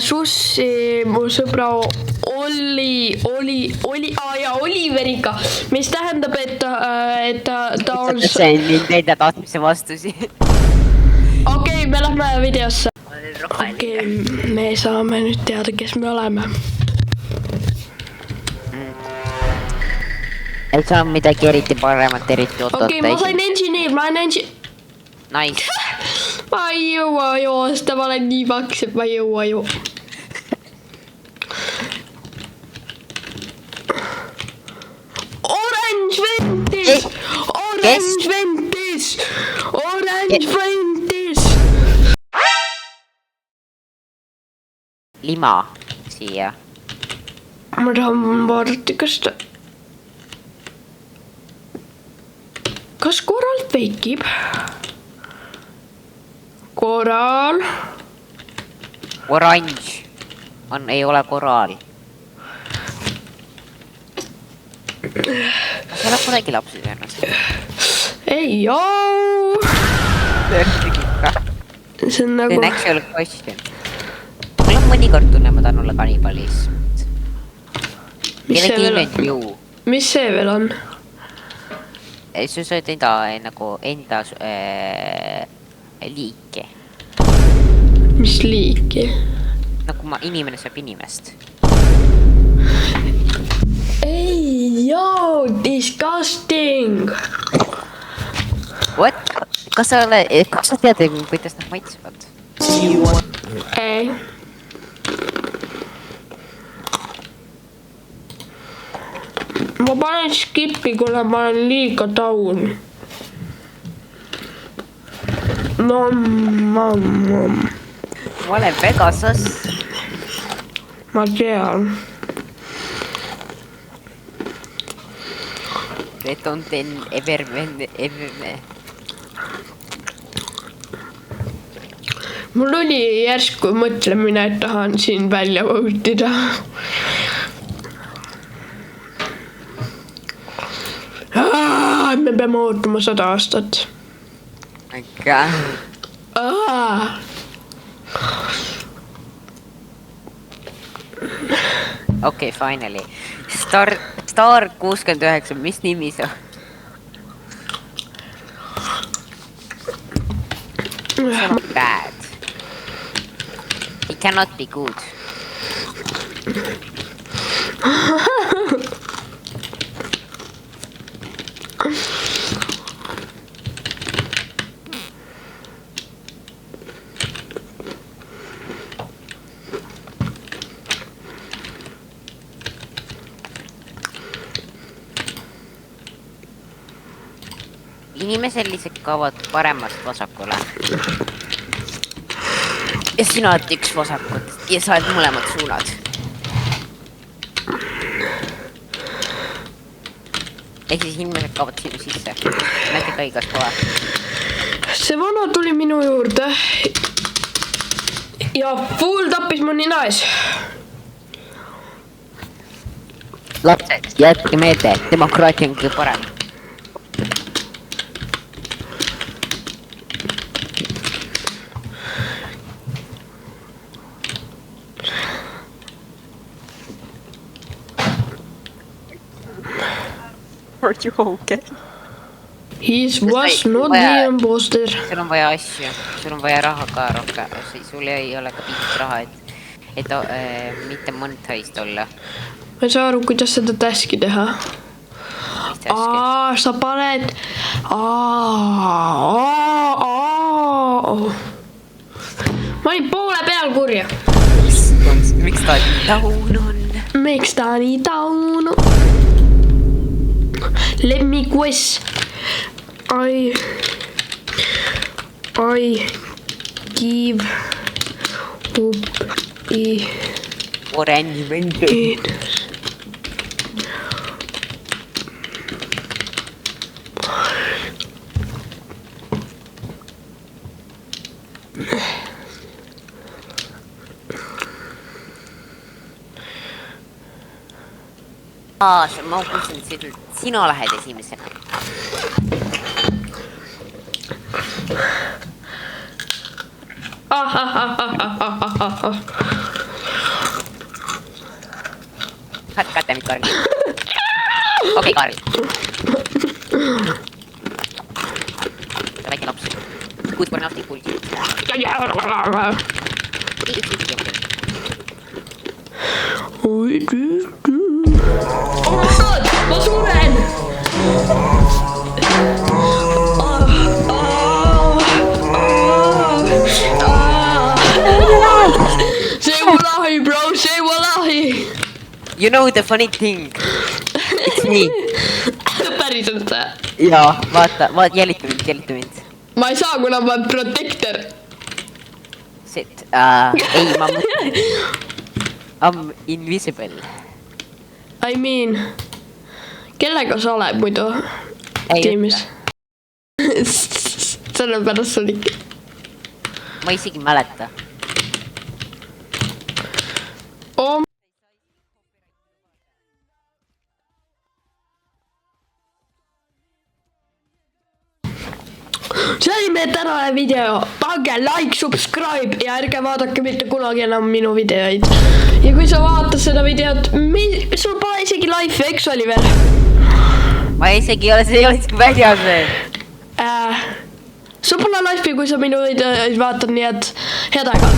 sussi mu sõbra Oliveriga, mis tähendab, et ta on... See on Nintendo tahtmise vastusi. Okei, me lähme videosse. Okei, me saame nüüd teada, kes me oleme. Ei saa midagi eriti paremat, eriti oodata. Okei, ma sain engineer, Nice. Ma ei jõua joosta, ma olen nii paks, et ma ei jõua ju. Orange ventis! Orange ventis! Orange ventis! Lima siia. Ma tahan vaadata, kas Koral feikib? Koral. Orange. Ei ole koraal. Kas oled kunagi lapsi ennast? Ei joo. See on nagu... See on actual question. Mul on mõnikord tunne, ma tahan olla kannibalist. Mis see veel on? Sa sööd enda liiki. Mis liiki? Nagu inimene sööb inimest. Ei, joo, disgusting! What? Kas sa tead, kuidas nad maitsevad? Ei. Ma panen skipi, kuna ma olen liiga taun. Ma olen Pegasus. Ma tean. Retonten everme. Mul oli järsku mõtlemine, et tahan siin välja võutida. Me peame ootama 100 aastat. Okei, finally. Star 69, mis nimi see on? See on bad. It cannot be good. Inimesel lihtsalt kaovad paremast vasakule. Ja sina oled üks vasakut ja sa oled mõlemad suunad. Ehk siis inimesed kaovad sinu sisse. Näete ka igas kohe. See vana tuli minu juurde ja full tappis mu nina ees. Lapsed, jätke meelde, demokraatia on kõige parem. Are you okay? He was not the imposter. Sul on vaja asju, sul on vaja raha ka rohkem. Sul ei ole ka piisavalt raha, et mitte monetized olla. Ma ei saa aru, kuidas seda taski teha. Sa paned... Ma olin poole peal kurja. Miks ta nii taun on? Miks ta nii taun on? Let me guess. I give up Orange ventil. Ma kuulsin, et sina lähed esimesena. Kata mind, Karl. Okei, Karl. Väike laps. Good for nothing, cool. Ma suren! See wallahi, bro, see wallahi! You know the funny thing? It's me. Päriselt see? Jaa, vaata, jälita mind. Ma ei saa, kuna ma olen protector. Shit, ei, ma mõtlen. I'm invisible. I mean, kellega sa oled muidu Ei tiimis? Sellepärast oli. Ma isegi ei mäleta. See oli meie tänane video, pange like, subscribe ja ärge vaadake mitte kunagi enam minu videoid. Ja kui sa vaatad seda videot, sul pole isegi live, eks oli veel? Ma isegi ei ole, see ei ole isegi väljas veel. Sul pole live'i, kui sa minu videoid vaatad, nii et head aega.